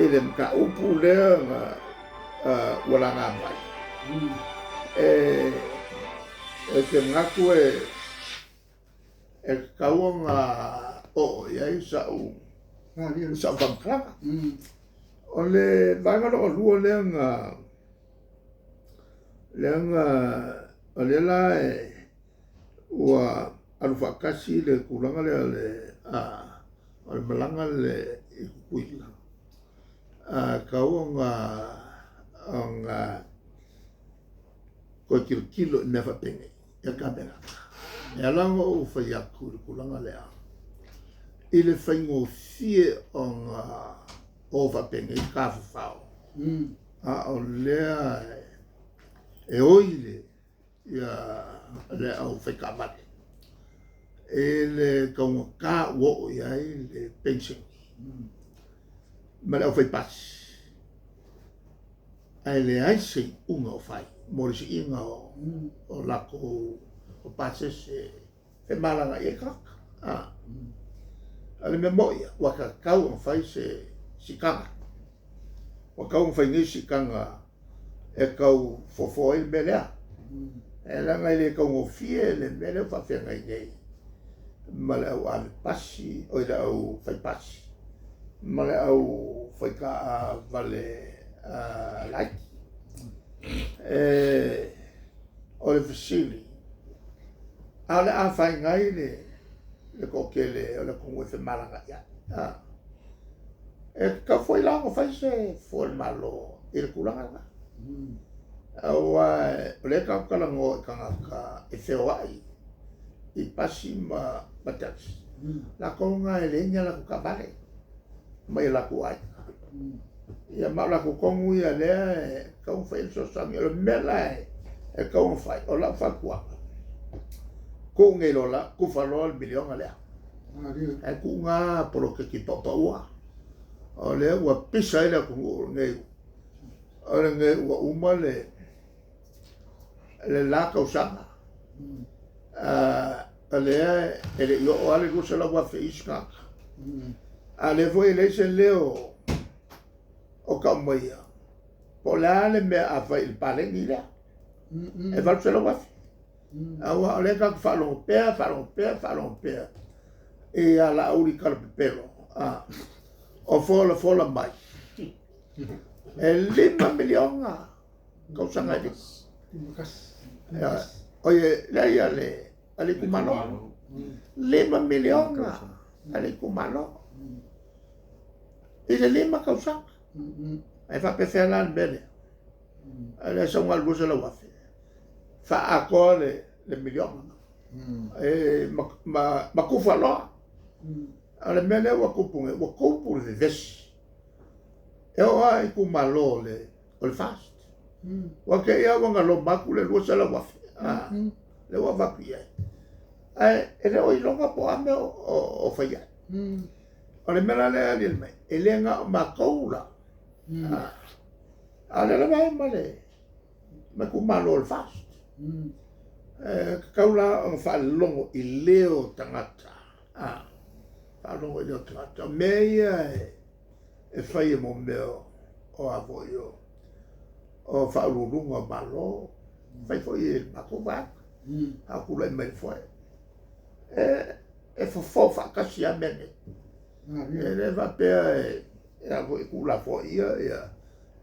ele mka upu lea nga wala ngā mai. E ke ngaku e kaua ngā o iai sa wangkranga. O le vanga o lua lea nga o le la ua alu whakasi le kuranga lea o le malanga le i kukuila. Kaua nga koe kilo i nefa penge, e ka benga. E alanga o whai aku le kuranga lea. I le whaingo fie o nga o whapenge i ka whawhao. O lea e oile ia le au whaikamate. E le kaunga ka uo iai le pension. Ma le au whaipasi. Ai le aise unga o whai. Morisi inga o lako o pase se e malanga i e kaka. Ale me moia, waka kau ang whai se sikanga. Wakau ang whai ngai sikanga e kau fofo i melea. E langa i le kau ngofie le melea whawhenga i nei. Ma le au ame pasi, o i le au whai pasi. Ma le au whai ka vale laiki. O le fasili. A le a whai ngai le kokele o le kongo e whemalanga ia. E ka foi lango whai se fuol malo i le kuranga. O le ka kalango i kangaka e wheo ai i pasi ma taxi. La konga e leña la kukavale. Mai la kuai. Ia ma la kukongu ia lea e kaung whai so sangi. O le mela e kaung whai. O la whakua. Ko ngai lola kufaloa le milionga lea. E ku ngā poro ke ki papa ua. O lea ua pisa ila kungu ngai. O le ngai ua uma le la kausanga. A lea e le io o ale rusa la ua wheiska. A le voi le se leo o ka umaia. Po le ale mea a whai il palengi lea. E valu se la ua Awa o le ka whalongo pēa. E a la auri karapipelo. O fola mai. E 5 milionga. Kausanga i Oye, lei ale kumano. 5 milionga. Ale kumano. I le 5 kausanga. E whapewhea la bene. Ale saunga lusa la wafi. Fa le miliona. Ma kufa loa. Ale mele wa kupunge, wa kupu le vesi. E o ai kumalo o le fast. Wa ke ia wanga lo maku le lusa la wafi. Le wa vaku ia. E le o ilonga po ame o whaia. Ale mele le alil mai. E le nga ma kaula. Ale le mai male. Ma kumalo le fast. Kaula ang whalongo I leo tangata. Whalongo I leo tangata. Mea e whai mo meo o avoio. O whaururunga malo. Whai fwoi e mako wak. Hakula I mai fwoi. E fwofo whakasi a mene. E le wapea e avoi kula fwoi ia.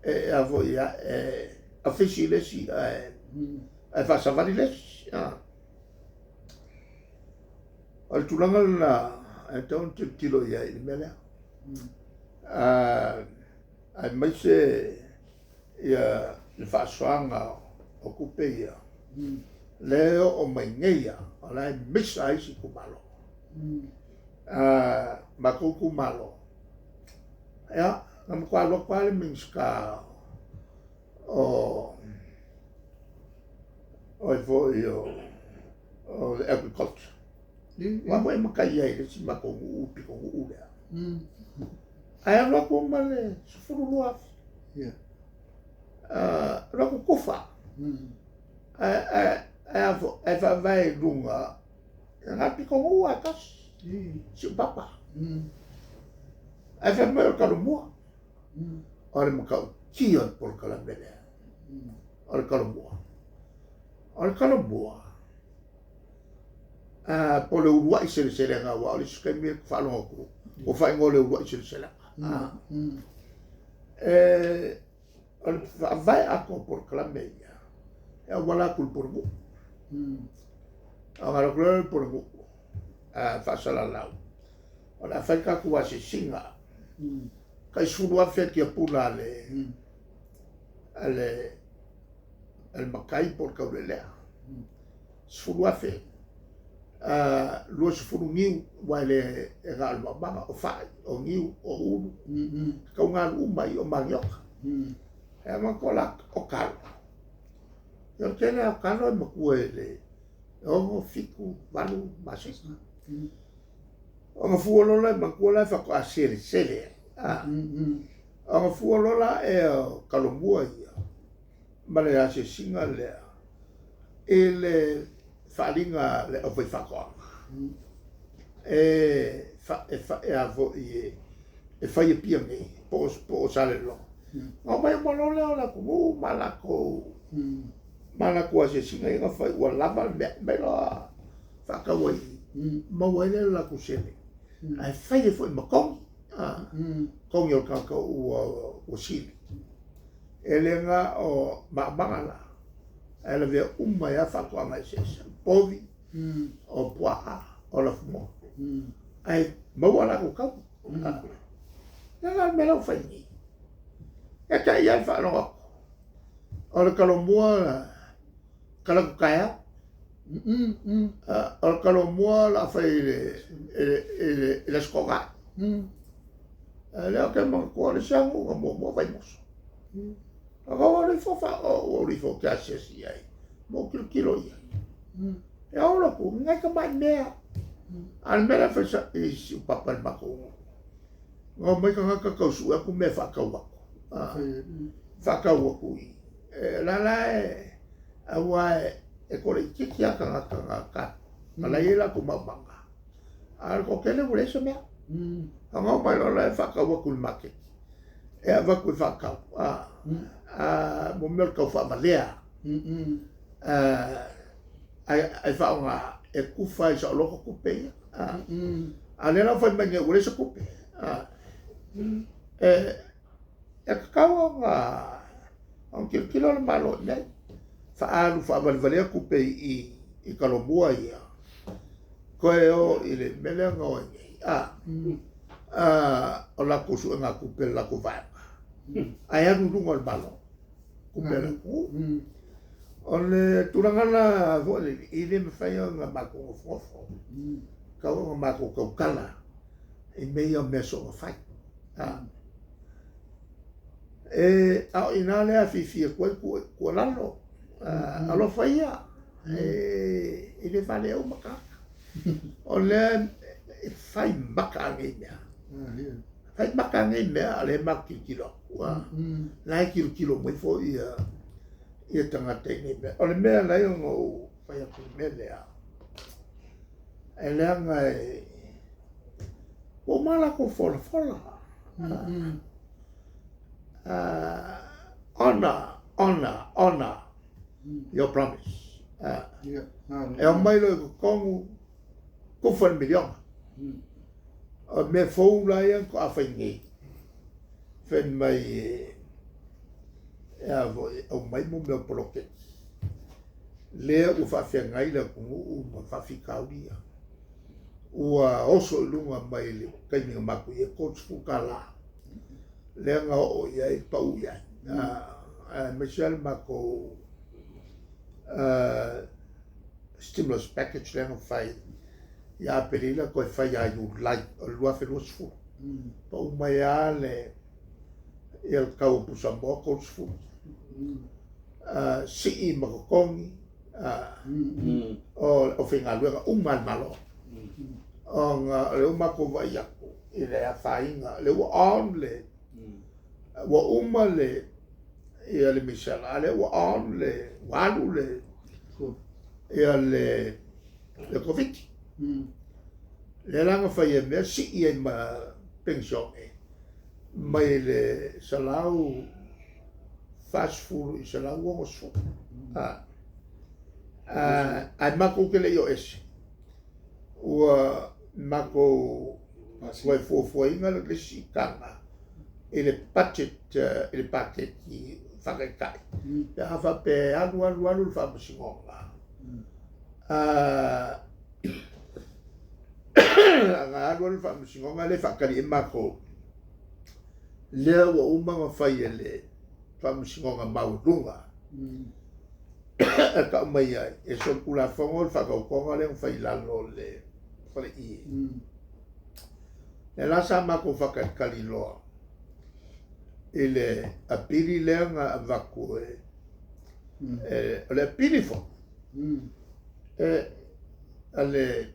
E avoi a whisi lesi e whasawari lesi. O le tulanga na e taun te tilo ia I le mele. Ai mai se ia le whasoanga o kupe ia. Leo o mai ngeia o lai misa isi kumalo. Ma kumalo. Ia, ngam kwa lo kwa le minska o foi o agriculture. Wa mo makai ai le si makongu upi kongu ulea. Ai lo ko male sufuru lua. Lo ko kufa. Ai fa vai lunga. Nga pi kongu akas. Si papa. Ai fa mo ka lumua. Ora makau kia por kalamele. Ora kalambua. Ora kalambua. Po le urua i sele ngā wā, o le sukai mea whanonga ku. O whai ngō le urua i sele. O le vai ako por kalamele. E a wala kul por ngu. A ngara kula por ngu. Whasala lau. O le whai kaku wa se singa. Kai suru afe ki a pula le makai por kaulelea. Suru afe. Lua se furu ngiu wai le e ngā almamanga o whai, o ngiu, o unu. Kau ngā umai o mangioka. E makola o kalo. Yo tene o kalo e makua e le ongo fiku walu masisa. Ongo fuolola e makua la whako a sele. Ongo fuolola e o kalomua ia. Mane a se singa lea. E le whalinga le o whai whakoanga. E a vo i e whai e pia ngi. Po o sale lo. Ngā mai malole o la kumu malako a se singa i ngā whai ua lava me la whakawai. Mawai le la kusele. Ai whai e whai makongi. Kongi o kakau o sili. E le ngā o maamangala. E le vea umai a whakoanga i sesa. Povi o puaha o la fumo. Ai mawala ko kau. Nga me lau whai ni. E kai iai whanonga. O le kalomua kalakukaya. O le kalomua la whai le skoga. Leo ke mga kua le sangu nga mua vai moso. Ako le fofa o le fo kia sesi ai. Mo kilo ia. E aula ku ngai ka mai mea. Al mera fa i si papa le mako. Ngo mai ka ngaka kausu aku me whakau aku. Whakau aku i. La awa e kore i kiki aka ngaka. Ala ila ku mamanga. Al ko kele ule se mea. Anga mai lola e whakau aku le make. E a waku e whakau. Mo mea kau whamalea. Ai whaonga e kuwha i sa loko kupe ia. A nena whai mange ure sa kupe. E kakau ang kilo na malo nei. Whaalu whaamalvalea kupe i kalomua ia. Koe o i le melea ngau ngei. O la kusu e ngā kupe la kuvaenga. Ai anu runga o malo. Kupe la ku. O le turangana i le mawhai o ngā mako ngofofo. Kau ngā mako kaukala. I mei o meso ngā whai. Au ina lea whiwhia koe kua lalo. Alo whaia. I le whale au makaka. O lea whai maka angei mea. Whai maka angei mea ale maki kilo. Nai kilo mai fo ia tangata i mea. O le mea lai o ngō whai aku mea lea. E lea ngai o mala ko fola. Honor your promise. E o mai lo ko kongu ko fan miliona. O me fou la ia ko a whai ngi. Fen mai o mai mo mea poloke. Lea u whawhia ngai la kungu u ma whawhikauria. Ua oso lunga mai le kainga maku i e coach fukala. Lea ngā o iai pau iai. Michelle mako stimulus package lea ngā whai. Ia perila koe whai ai u lai o lua whenua sifu. Pau mai a le ia kau pusa moa coach fu. Si i makakongi. O whenga luenga uman malo. O ngā le umako vai aku. I le a whainga. Le ua on le. Ua uma le. Ia le misala. Le ua on le. Walu le. Ia le. Le COVID. Le langa whai e mea si i e ma pension e. mai le salau fast food i salau o so ai mako ke le yo ese ua mako foi foi inga le sikanga ele budget i whakakai pe hawa pe alu fa masingonga nga alu fa masingonga le whakari e mako lea wa umanga whai ele fa masingonga maurunga ka mai ai e so kula fongo whakaukonga le whai lalo le whare i le lasa mako whakakari loa ele apiri lea nga avaku le apiri fo ale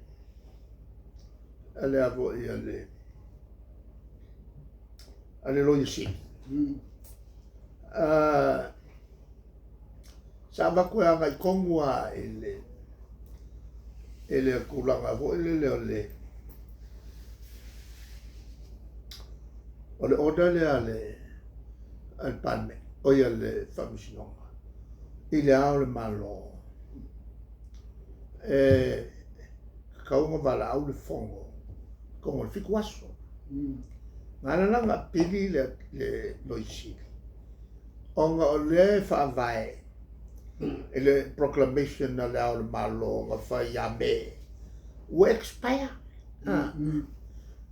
avo i ale lo yisi sa avaku anga i kongua ele kulanga vo ele ole order ale al panme o ia le famisinonga i le ao le malo kaunga wala au le fongo kongo le fiku aso ngana langa pili le loisili onga o le whaavae le proclamation na le ao le malo nga whai a me ua expire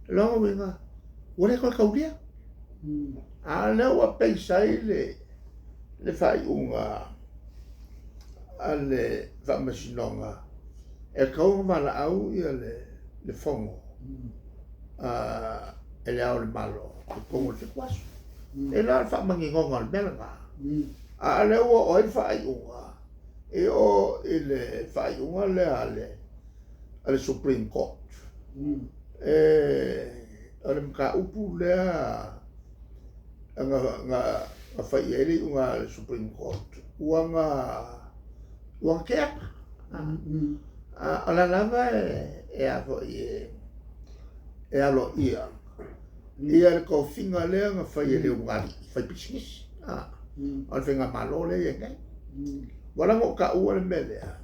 longa winga ua koe kaulia a leo peisai le whai unga a le whamasinonga e kaunga mana au ia le fongo e le ao le malo e kongo le whikwasu e la whamangingonga le melanga a leo o e whai unga e o le whai unga le ale Supreme Court ale mka upu lea nga whai eri unga le Supreme Court uanga kea ala lava e avo e alo ia le ko finga lea nga whai eri unga whai pisikisi al whenga malo le e ngai wala ngo ka ua le melea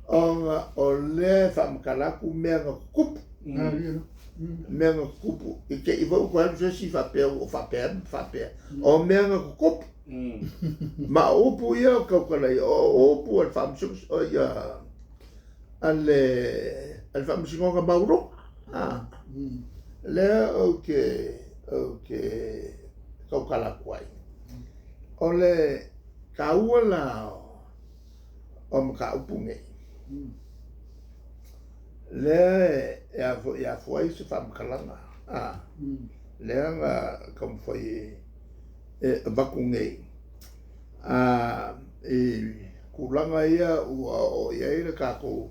o le whamkalaku mea nga kupu mea nga kupu i ke iwa uko hanu se si whapea o whapea o mea nga kupu ma upu ia o kaukalai o upu al whamsukus o ia al whamsukonga mauro lea o ke kaukalaku ai o le ka ua la o mka upu ngai le e a foi se whamkalanga lea nga kam foi vakungei kulanga ia ua o ia ira kako